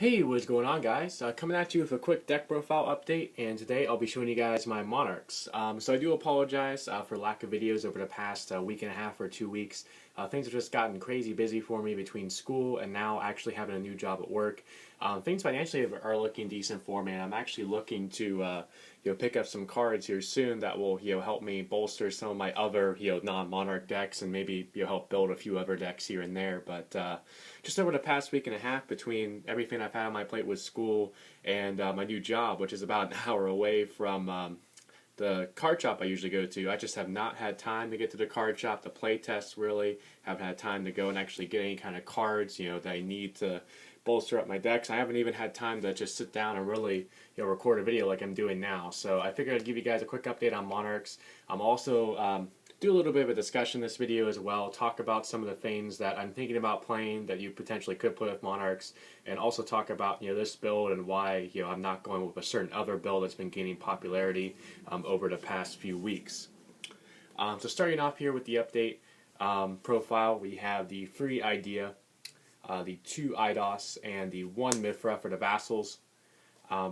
Hey, what's going on, guys? Coming at you with a quick deck profile update, and today I'll be showing you guys my Monarchs. So I do apologize for lack of videos over the past week and a half or 2 weeks. Things have just gotten crazy busy for me between school and now actually having a new job at work. Things financially are looking decent for me, and I'm actually looking to pick up some cards here soon that will help me bolster some of my other non-Monarch decks and maybe help build a few other decks here and there. But just over the past week and a half, between everything I've had on my plate with school and my new job, which is about an hour away from the card shop I usually go to, I just have not had time to get to the card shop to play test. Really haven't had time to go and actually get any kind of cards that I need to bolster up my decks. I haven't even had time to just sit down and really record a video like I'm doing now. So I figured I'd give you guys a quick update on Monarchs. I'm also do a little bit of a discussion in this video as well, talk about some of the things that I'm thinking about playing that you potentially could play with Monarchs, and also talk about this build and why I'm not going with a certain other build that's been gaining popularity over the past few weeks. So starting off here with the update profile, we have the free idea, the 2 IDOS, and the 1 Mithra for the Vassals.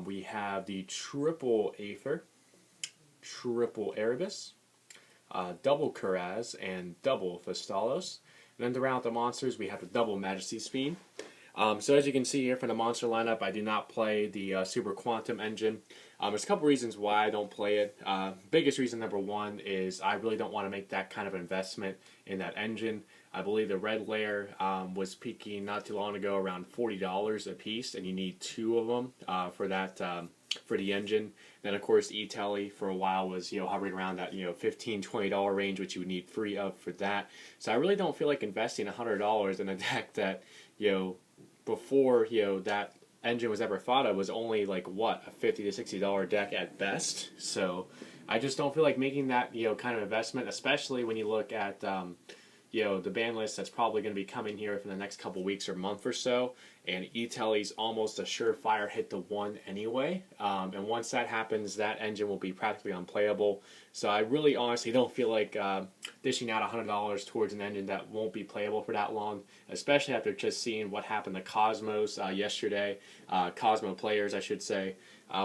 We have the triple Aether, triple Erebus, double Kuraz, and double Thestalos. And then to round out the monsters, we have the double Majesty's Fiend. So as you can see here from the monster lineup, I do not play the Super Quantum engine. There's a couple reasons why I don't play it. Biggest reason, number one, is I really don't want to make that kind of investment in that engine. I believe the red layer was peaking not too long ago around $40 a piece, and you need 2 of them for that for the engine. Then of course E-Telly for a while was hovering around that $15-20 range, which you would need 3 of for that. So I really don't feel like investing $100 in a deck that before that engine was ever thought of was only like what, a $50 to $60 deck at best. So I just don't feel like making that kind of investment, especially when you look at the ban list that's probably going to be coming here for the next couple weeks or month or so, and E-Telly's almost a surefire hit to 1 anyway, and once that happens, that engine will be practically unplayable. So I really honestly don't feel like dishing out $100 towards an engine that won't be playable for that long, especially after just seeing what happened to Cosmos yesterday, Cosmo players I should say,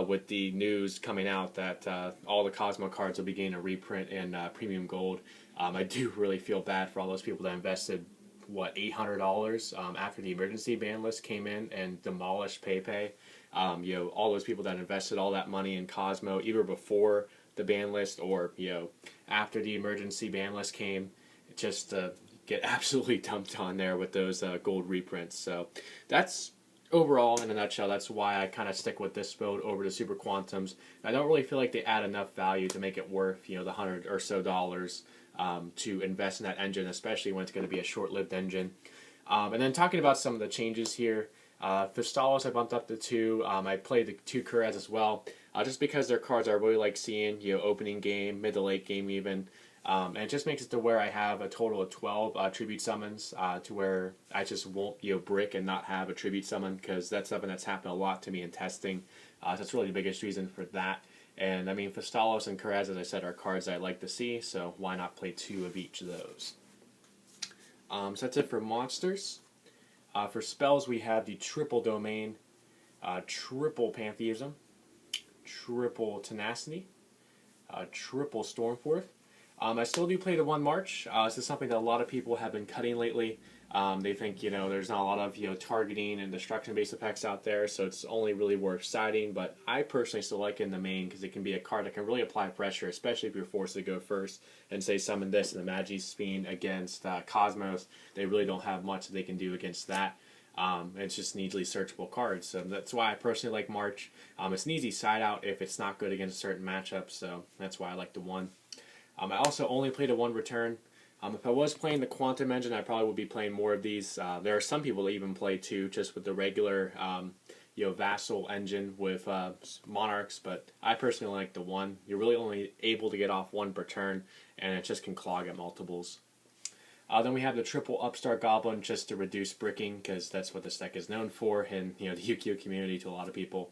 with the news coming out that all the Cosmo cards will be getting a reprint in Premium Gold. I do really feel bad for all those people that invested, what, $800 after the emergency ban list came in and demolished PayPay. All those people that invested all that money in Cosmo either before the ban list or after the emergency ban list came, just get absolutely dumped on there with those gold reprints. So that's overall, in a nutshell, that's why I kind of stick with this build over the Super Quantums. I don't really feel like they add enough value to make it worth the $100 or so to invest in that engine, especially when it's going to be a short-lived engine. And then talking about some of the changes here, Thestalos I bumped up to 2. I played the 2 Kuraz as well, just because their cards I really like seeing, opening game, mid to late game even. And it just makes it to where I have a total of 12 tribute summons, to where I just won't brick and not have a tribute summon, because that's something that's happened a lot to me in testing. So that's really the biggest reason for that. And I mean, Thestalos and Kuraz, as I said, are cards I'd like to see, so why not play 2 of each of those? So that's it for monsters. For spells, we have the triple Domain, triple Pantheism, triple Tenacity, triple Stormforth. I still do play the 1 March. This is something that a lot of people have been cutting lately. They think there's not a lot of targeting and destruction based effects out there, so it's only really worth siding. But I personally still like it in the main because it can be a card that can really apply pressure, especially if you're forced to go first and say summon this in the Majesty's Fiend against Cosmos. They really don't have much that they can do against that. It's just an easily searchable card, so that's why I personally like March. It's an easy side out if it's not good against certain matchups, so that's why I like the 1. I also only played a 1 return. If I was playing the Quantum engine, I probably would be playing more of these. There are some people that even play 2 just with the regular Vassal engine with Monarchs, but I personally like the 1. You're really only able to get off 1 per turn, and it just can clog at multiples. Then we have the triple Upstart Goblin just to reduce bricking, because that's what this deck is known for in the Yu-Gi-Oh community to a lot of people.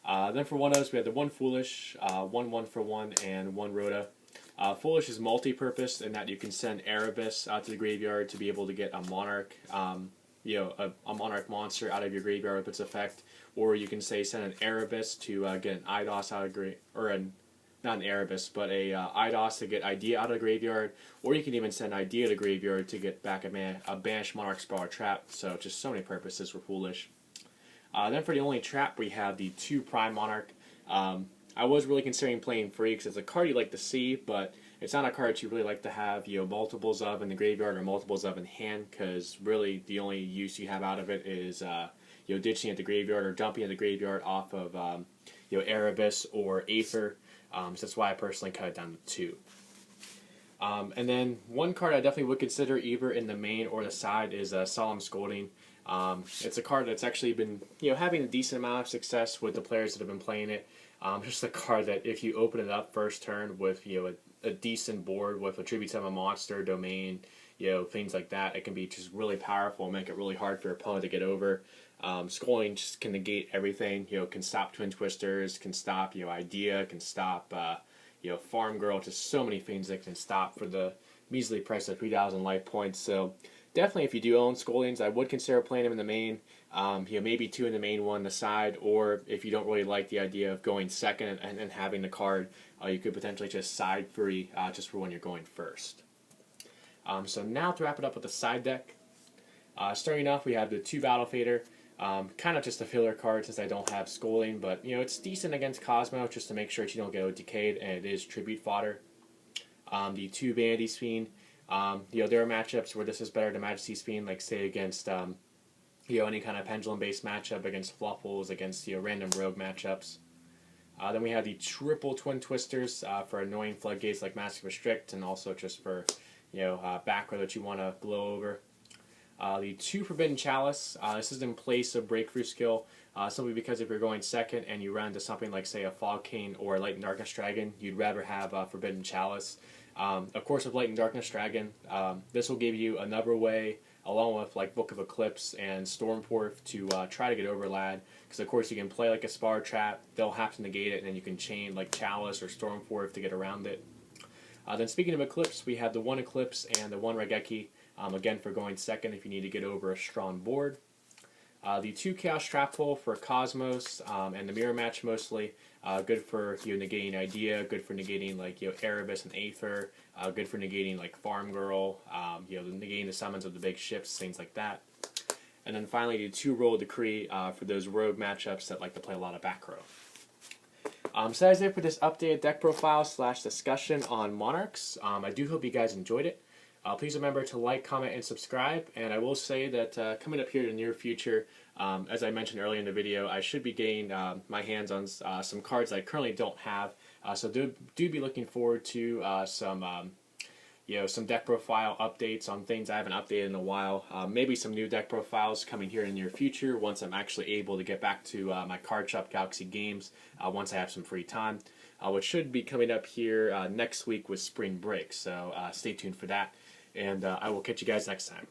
Then for 1-0s, we have the 1 Foolish, 1 for 1, and 1 Rhoda. Foolish is multi-purpose in that you can send Erebus out to the graveyard to be able to get a Monarch a Monarch monster out of your graveyard with its effect, or you can say send an Erebus to get an Eidos out of not an Erebus, but a Eidos to get Idea out of the graveyard, or you can even send Idea to the graveyard to get back a banished Monarch spell or trap. So just so many purposes for Foolish. Then for the only trap, we have the 2 Prime Monarch. I was really considering playing free because it's a card you like to see, but it's not a card that you really like to have multiples of in the graveyard or multiples of in hand, because really the only use you have out of it is ditching at the graveyard or dumping at the graveyard off of Erebus or Aether. So that's why I personally cut it down to 2. And then one card I definitely would consider either in the main or the side is Solemn Scolding. It's a card that's actually been having a decent amount of success with the players that have been playing it. Just a card that if you open it up first turn with a decent board with a Tribute Summon Monster, Domain, things like that, it can be just really powerful and make it really hard for your opponent to get over. Scolding just can negate everything. Can stop Twin Twisters, can stop Idea, can stop Farm Girl. Just so many things that can stop for the measly price of 3,000 life points. So definitely, if you do own Scoldings, I would consider playing them in the main. Maybe 2 in the main, 1 in the side, or if you don't really like the idea of going second and having the card, you could potentially just side 3 just for when you're going first. So now to wrap it up with the side deck. Starting off, we have the 2 Battle Fader. Kind of just a filler card since I don't have Scolding, but it's decent against Cosmo just to make sure that you don't get decayed, and it is tribute fodder. The 2 Vanity Fiend. There are matchups where this is better than Majesty's Fiend, like say against any kind of pendulum-based matchup, against Fluffles, against random rogue matchups. Then we have the triple Twin Twisters for annoying floodgates like Massive Restrict, and also just for back row that you want to blow over. The 2 Forbidden Chalice. This is in place of Breakthrough Skill, simply because if you're going second and you run into something like say a Fog King or Light and Darkness Dragon, you'd rather have Forbidden Chalice. Of course, with Light and Darkness Dragon, this will give you another way, along with like Book of Eclipse and Stormforth, to try to get over Lad. Because of course you can play like a Spar Trap, they'll have to negate it, and then you can chain like Chalice or Stormforth to get around it. Then speaking of Eclipse, we have the 1 Eclipse and the 1 Regeki, again for going second if you need to get over a strong board. The 2 Chaos Trap Hole for Cosmos and the Mirror Match mostly. Good for negating Idea, good for negating like Erebus and Aether, good for negating like Farm Girl, negating the summons of the big ships, things like that. And then finally the 2 Royal Decree for those rogue matchups that like to play a lot of back row. So that's it for this updated deck profile / discussion on Monarchs. I do hope you guys enjoyed it. Please remember to like, comment, and subscribe. And I will say that coming up here in the near future, as I mentioned earlier in the video, I should be getting my hands on some cards I currently don't have. So do be looking forward to some deck profile updates on things I haven't updated in a while. Maybe some new deck profiles coming here in the near future once I'm actually able to get back to my Card Shop Galaxy games once I have some free time, which should be coming up here next week with spring break. So stay tuned for that. And I will catch you guys next time.